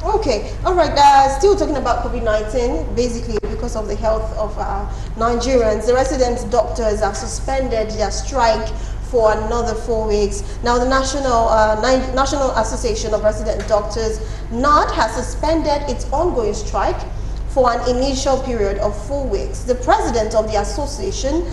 Okay, all right. Still talking about COVID-19, basically because of the health of Nigerians, the resident doctors have suspended their strike for another 4 weeks. Now, the National Association of Resident Doctors, NARD, has suspended its ongoing strike for an initial period of 4 weeks. The president of the association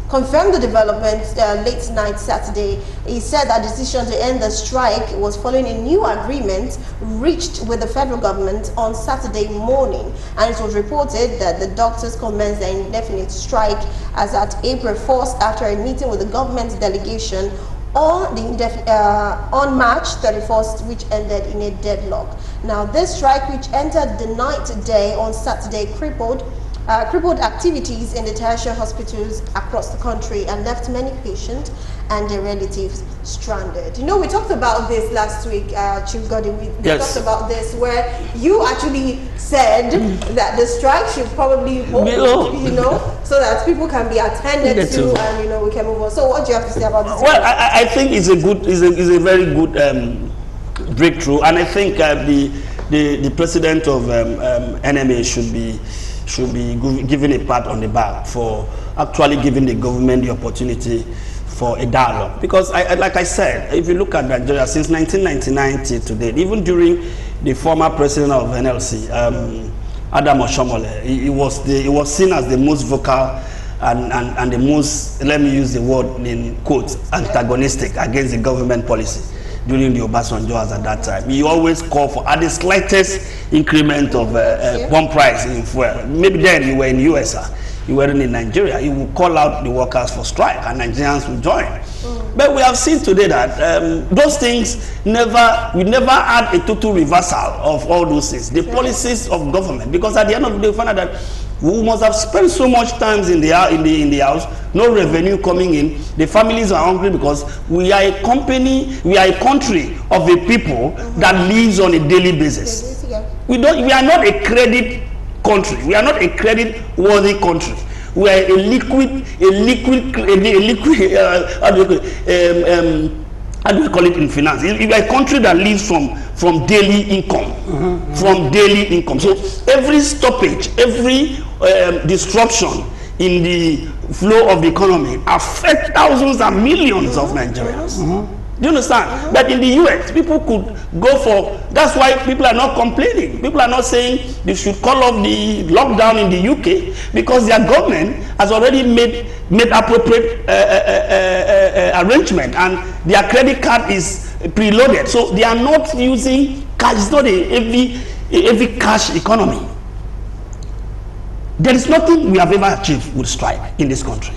confirmed the development late night Saturday. He said that decision to end the strike was following a new agreement reached with the federal government on Saturday morning, and it was reported that the doctors commenced their indefinite strike as at April 1st after a meeting with the government delegation on March 31st, which ended in a deadlock. Now, this strike, which entered the ninth day on Saturday, crippled activities in the tertiary hospitals across the country and left many patients and their relatives stranded. You know, we talked about this last week, Chief Godin. We talked about this, where you actually said that the strike should probably hold, you know, so that people can be attended to, and, you know, we can move on. So what do you have to say about this? Well, I think it's a very good breakthrough, and I think the president of NMA should be given a pat on the back for actually giving the government the opportunity for a dialogue. Because, like I said, if you look at Nigeria since 1999 till today, even during the former president of NLC, Adam Oshomole, he was seen as the most vocal and the most, let me use the word in quotes, antagonistic against the government policy during the Obasanjo at that time. He always called for at the slightest increment of pump price in fuel. Maybe then you were in the US, you weren't in Nigeria. He would call out the workers for strike and Nigerians would join. But we have seen today that those things we never had a total reversal of all those things. The policies of government, because at the end of the day we found out that we must have spent so much time in the house, no revenue coming in. The families are hungry because we are a country of a people that lives on a daily basis. We are not a credit country. We are not a credit worthy country. We are how do we call it in finance? We are a country that lives from daily income, from daily income. So every stoppage, every disruption in the flow of the economy affects thousands and millions of Nigerians. Do you understand? But in the US, people could go for, that's why people are not complaining. People are not saying they should call off the lockdown in the UK, because their government has already made appropriate arrangement, and their credit card is preloaded. So they are not using cash. It's not a heavy cash economy. There is nothing we have ever achieved with strike in this country.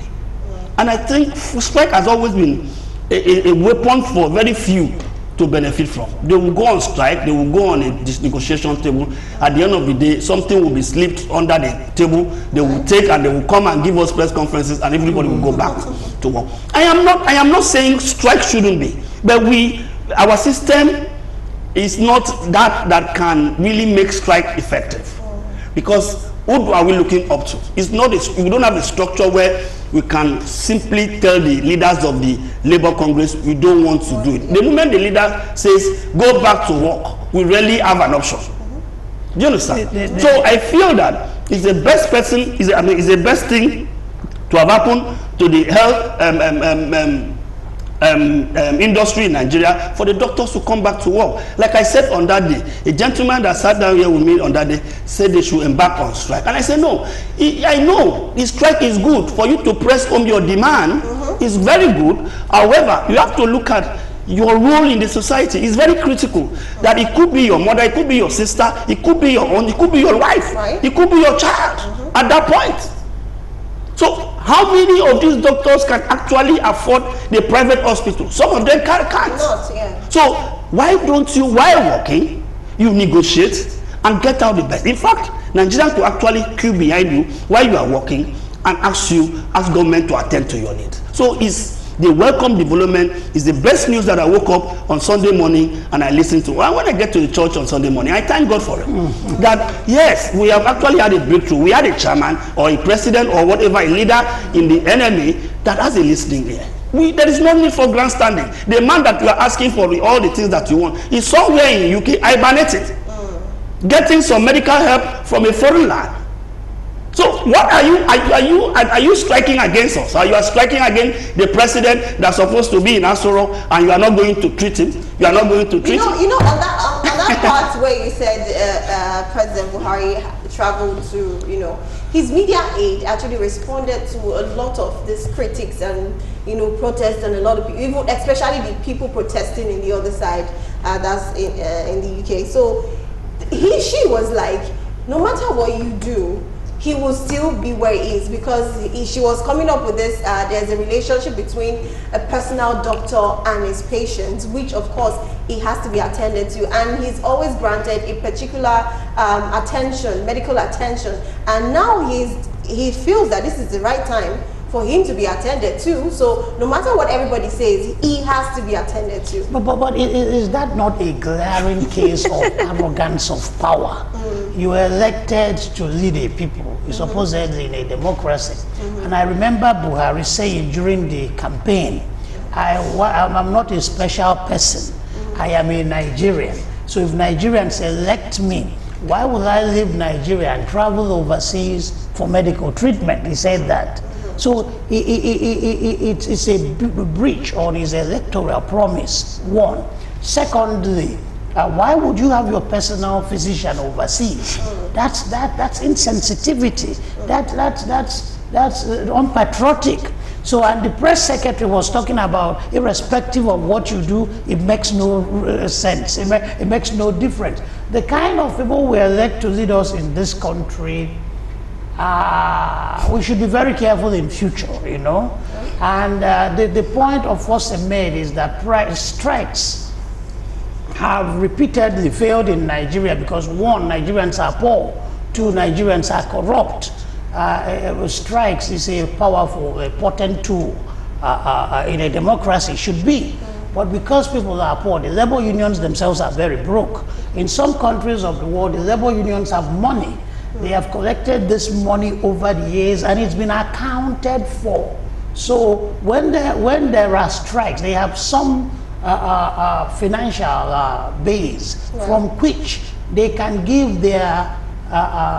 And I think strike has always been a weapon for very few to benefit from. They will go on strike, they will go on a negotiation table. At the end of the day, something will be slipped under the table. They will take and they will come and give us press conferences, and everybody will go back to work. I am not saying strike shouldn't be, but our system is not that can really make strike effective. Because who are we looking up to? It's not we don't have a structure where we can simply tell the leaders of the Labour Congress we don't want to do it. The moment the leader says go back to work, we really have an option. Do you understand? So I feel that it's the best it's the best thing to have happened to the health industry in Nigeria, for the doctors to come back to work. Like I said on that day, a gentleman that sat down here with me on that day said they should embark on strike, and I said no. I know the strike is good for you to press home your demand. It's very good. However, you have to look at your role in the society. Is very critical. That it could be your mother, it could be your sister, it could be your own, it could be your wife, it could be your child at that point. So how many of these doctors can actually afford the private hospital? Some of them can't. So why don't you, while working, you negotiate and get out the best? In fact, Nigerians could actually queue behind you while you are working and ask government to attend to your needs. So it's the welcome development, is the best news that I woke up on Sunday morning and I listened to. And when I get to the church on Sunday morning, I thank God for it. That yes, we have actually had a breakthrough. We had a chairman or a president or whatever, a leader in the enemy that has a listening ear. There is no need for grandstanding. The man that you are asking for all the things that you want is somewhere in UK hibernating, getting some medical help from a foreign land. So what are you striking against us? Are you striking against the president that's supposed to be in Asoro, and you are not going to treat him? You are not going to treat him? You know, on that part where you said President Buhari traveled to, his media aide actually responded to a lot of these critics and, protests, and a lot of people, even especially the people protesting in the other side, that's in the UK. So she was like, no matter what you do, he will still be where he is, because she was coming up with this, there's a relationship between a personal doctor and his patients, which of course he has to be attended to, and he's always granted a particular attention, medical attention, and now he feels that this is the right time for him to be attended to. So no matter what everybody says, he has to be attended to. But is that not a glaring case of arrogance of power? You were elected to lead a people, supposedly in a democracy. And I remember Buhari saying during the campaign, I'm not a special person. I am a Nigerian. So if Nigerians elect me, why would I leave Nigeria and travel overseas for medical treatment? He said that. So it's a breach on his electoral promise, one. Secondly, why would you have your personal physician overseas? That's insensitivity. That's unpatriotic. So, and the press secretary was talking about, irrespective of what you do, it makes no sense. It makes no difference. The kind of people we elect to lead us in this country, we should be very careful in future, And the point of what's made is that strikes have repeatedly failed in Nigeria because, one, Nigerians are poor, two, Nigerians are corrupt. Strikes is a powerful, a potent tool in a democracy, should be. But because people are poor, the labor unions themselves are very broke. In some countries of the world, the labor unions have money. They have collected this money over the years, and it's been accounted for. So when there are strikes, they have some financial base from which they can give their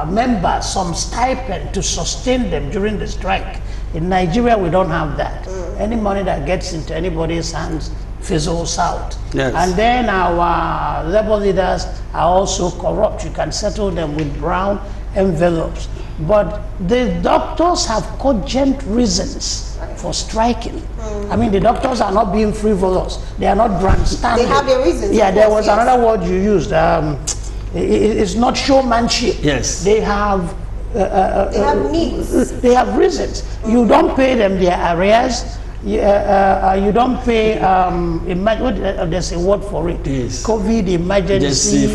members some stipend to sustain them during the strike. In Nigeria, we don't have that. Any money that gets into anybody's hands fizzles out. Yes. And then our labor leaders are also corrupt. You can settle them with brown envelopes. But the doctors have cogent reasons for striking. I mean, the doctors are not being frivolous. They are not grandstanding. They have their reasons. Yeah, there was another word you used. It's not showmanship. Yes. They have needs. They have reasons. You don't pay them their arrears. You don't pay. There's a word for it. Yes. COVID emergency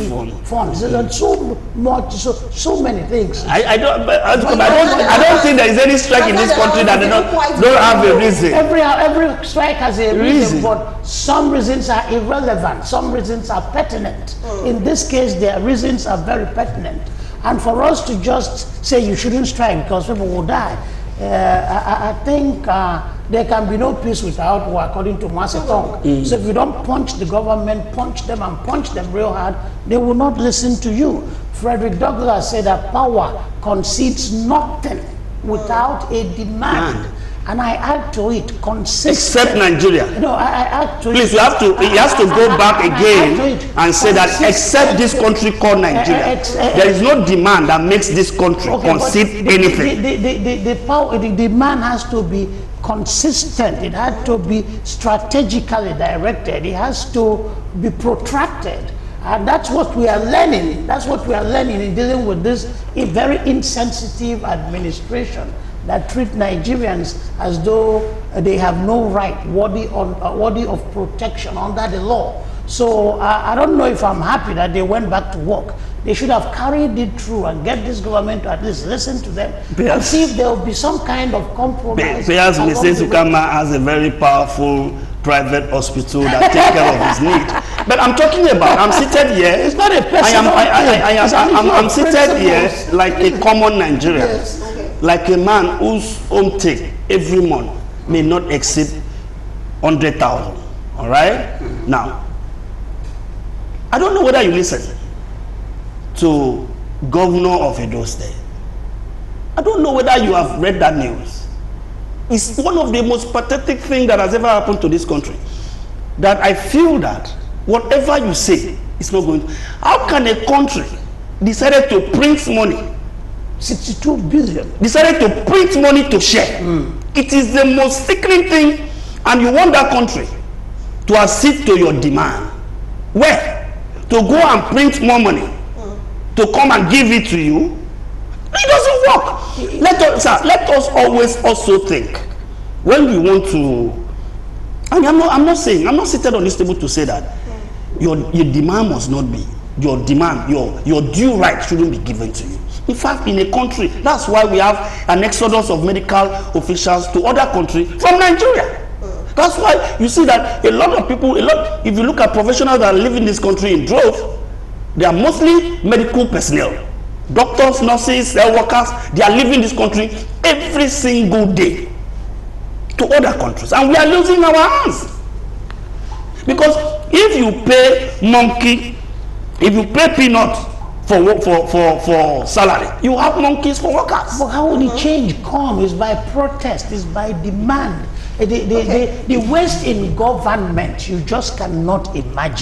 funds. There's so much, so many things. I don't think there is any strike in this country that don't have a reason. Every strike has a reason, but some reasons are irrelevant. Some reasons are pertinent. In this case, their reasons are very pertinent. And for us to just say you shouldn't strike because people will die, I think there can be no peace without war, according to Mao Zedong. So if you don't punch the government, punch them real hard, they will not listen to you. Frederick Douglass said that power concedes nothing without a demand. And I add to it consistent. Except Nigeria. No, I add to Please, it. he has to go back again and say that except this country called Nigeria, there is no demand that makes this country concede anything. The demand has to be consistent. It has to be strategically directed. It has to be protracted. And that's what we are learning. That's what we are learning in dealing with this very insensitive administration that treat Nigerians as though they have no right worthy of protection under the law. So I don't know if I'm happy that they went back to work. They should have carried it through and get this government to at least listen to them and see if there will be some kind of compromise. Perhaps Mr. Sukama has a very powerful private hospital that takes care of his need. But I'm talking about, I'm seated here. It's not a personal I'm seated here like a common Nigerian. Yes. Like a man whose home take every month may not exceed 100,000. All right? Now, I don't know whether you listen to Governor of Edo State. I don't know whether you have read that news. It's one of the most pathetic things that has ever happened to this country. That I feel that whatever you say is not going to. How can a country decided to print money? 62 billion. Decided to print money to share. It is the most sickening thing, and you want that country to accede to your demand. Where? To go and print more money to come and give it to you? It doesn't work. Let us always also think when we want to. And I'm not seated on this table to say that your demand must not be your demand. Your due right shouldn't be given to you. In fact, in a country, that's why we have an exodus of medical officials to other countries from Nigeria. That's why you see that a lot of people, if you look at professionals that live in this country in droves, they are mostly medical personnel. Doctors, nurses, health workers, they are leaving this country every single day to other countries. And we are losing our hands. Because if you pay monkey, if you pay peanut for salary, you have monkeys for workers. But how will the change come? It's by protest, it's by demand. The waste in government, you just cannot imagine.